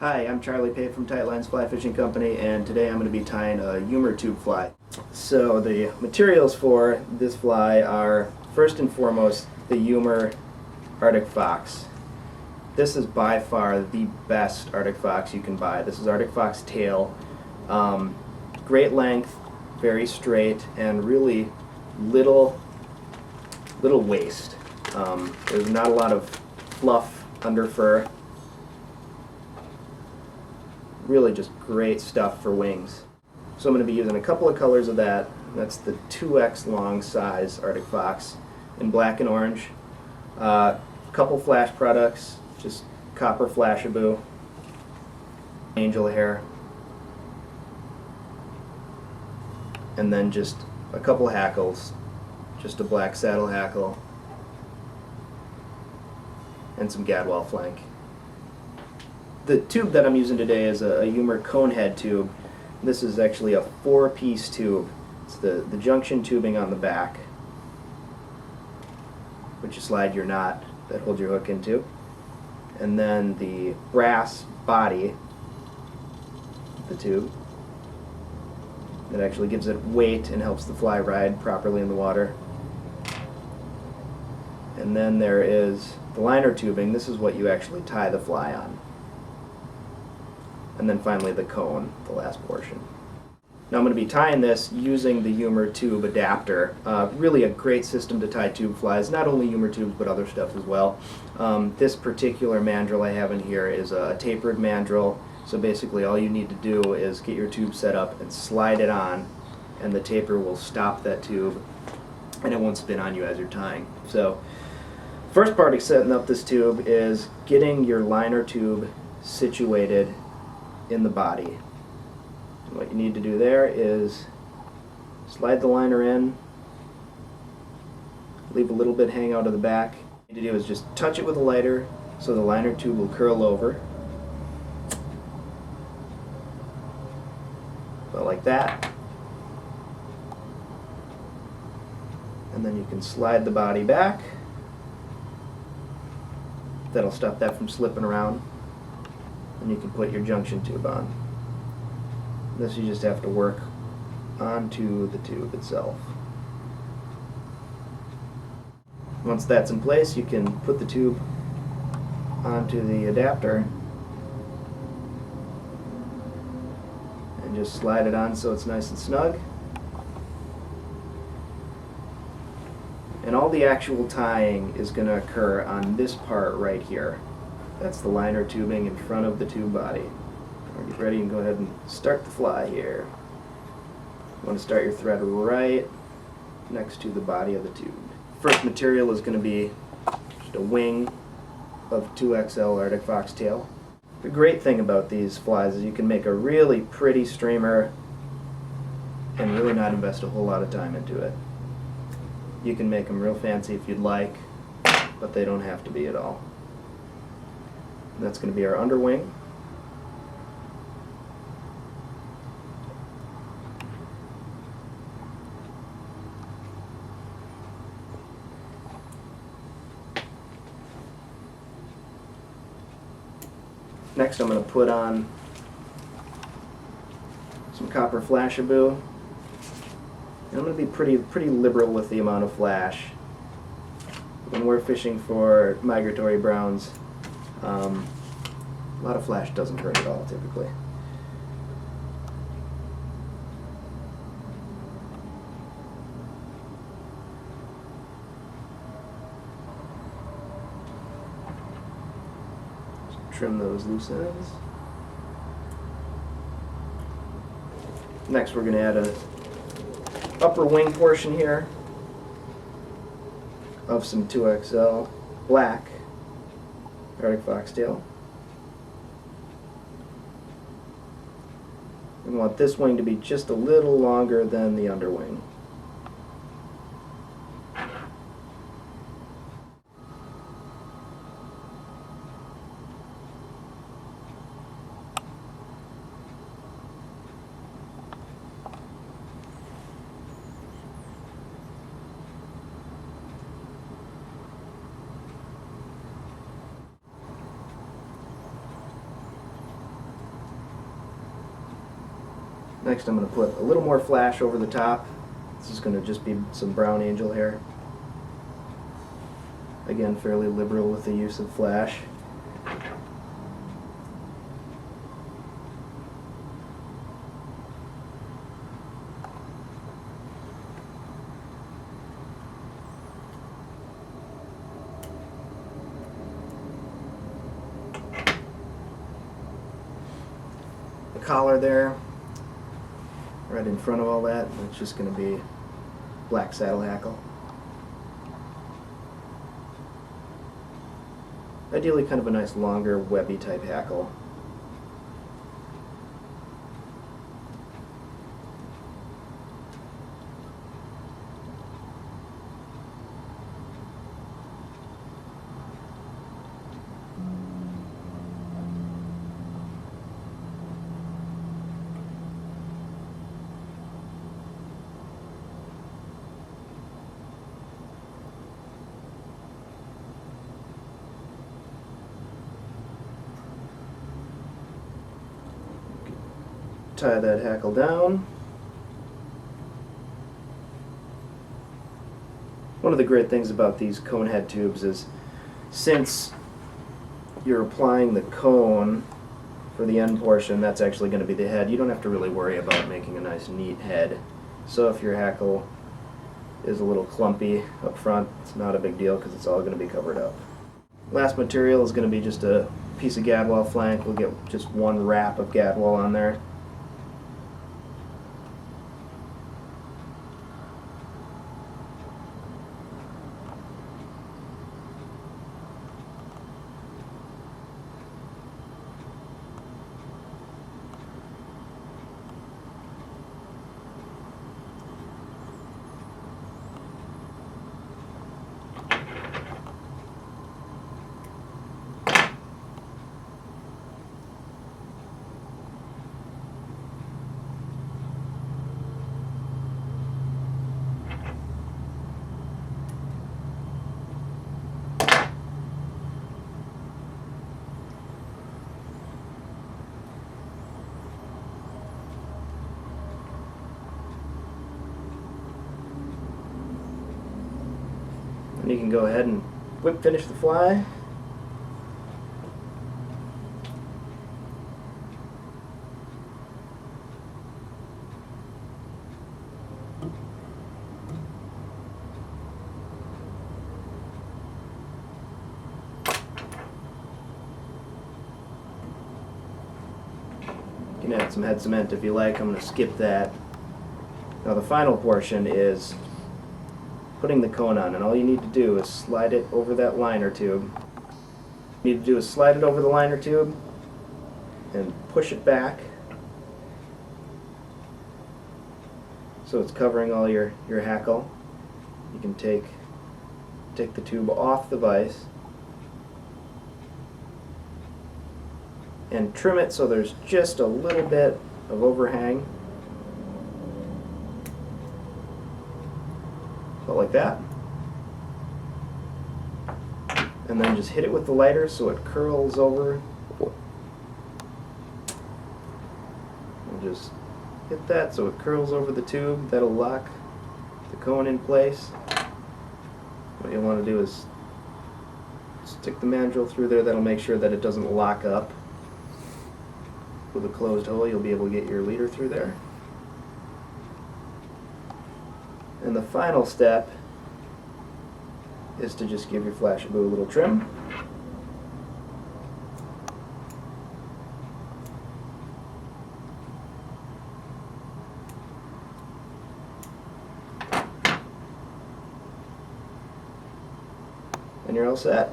Hi, I'm Charlie Pate from Tight Lines Fly Fishing Company, and today I'm going to be tying a Eumer tube fly. So the materials for this fly are, first and foremost, the Eumer Arctic Fox. This is by far the best Arctic Fox you can buy. This is Arctic Fox tail. Great length, very straight, and really little waist. There's not a lot of fluff under fur. Really just great stuff for wings. So I'm going to be using a couple of colors of that. That's the 2X long size Arctic Fox in black and orange. Couple flash products, just copper Flashabou, angel hair, and then just a couple hackles, just a black saddle hackle, and some gadwall flank. The tube that I'm using today is a Eumer conehead tube. This is actually a 4-piece tube. It's the junction tubing on the back, which you slide your knot that holds your hook into, and then the brass body of the tube that actually gives it weight and helps the fly ride properly in the water. And then there is the liner tubing. This is what you actually tie the fly on. And then finally the cone, the last portion. Now I'm going to be tying this using the Eumer tube adapter. Really a great system to tie tube flies, not only Eumer tubes but other stuff as well. This particular mandrel I have in here is a tapered mandrel, so basically all you need to do is get your tube set up and slide it on, and the taper will stop that tube and it won't spin on you as you're tying. So first part of setting up this tube is getting your liner tube situated in the body. And what you need to do there is slide the liner in, leave a little bit hang out of the back. What you need to do is just touch it with a lighter so the liner tube will curl over. About like that. And then you can slide the body back. That'll stop that from slipping around. And you can put your junction tube on. This you just have to work onto the tube itself. Once that's in place, you can put the tube onto the adapter and just slide it on so it's nice and snug. And all the actual tying is going to occur on this part right here. That's the liner tubing in front of the tube body. When you're ready, you can go ahead and start the fly here. You want to start your thread right next to the body of the tube. First material is going to be just a wing of 2XL Arctic Fox tail. The great thing about these flies is you can make a really pretty streamer and really not invest a whole lot of time into it. You can make them real fancy if you'd like, but they don't have to be at all. And that's going to be our underwing. Next I'm going to put on some copper Flashabou. And I'm going to be pretty liberal with the amount of flash. When we're fishing for migratory browns, a lot of flash doesn't hurt at all typically. Just trim those loose ends. Next we're going to add a upper wing portion here of some 2XL black Arctic Foxtail. We want this wing to be just a little longer than the underwing. Next I'm going to put a little more flash over the top. This is going to just be some brown angel hair. Again, fairly liberal with the use of flash. The collar there, right in front of all that, it's just going to be black saddle hackle. Ideally kind of a nice longer webby type hackle. Tie that hackle down. One of the great things about these cone head tubes is since you're applying the cone for the end portion, that's actually going to be the head. You don't have to really worry about making a nice neat head. So if your hackle is a little clumpy up front, it's not a big deal because it's all going to be covered up. Last material is going to be just a piece of gadwall flank. We'll get just one wrap of gadwall on there. And you can go ahead and whip finish the fly. You can add some head cement if you like. I'm going to skip that. Now the final portion is putting the cone on, and all you need to do is slide it over that liner tube. What you need to do is slide it over the liner tube and push it back so it's covering all your hackle. You can take the tube off the vise and trim it so there's just a little bit of overhang. About like that. And then just hit it with the lighter so it curls over. And just hit that so it curls over the tube. That'll lock the cone in place. What you want to do is stick the mandrel through there. That'll make sure that it doesn't lock up. With a closed hole, you'll be able to get your leader through there. And the final step is to just give your Flashaboo a little trim. And you're all set.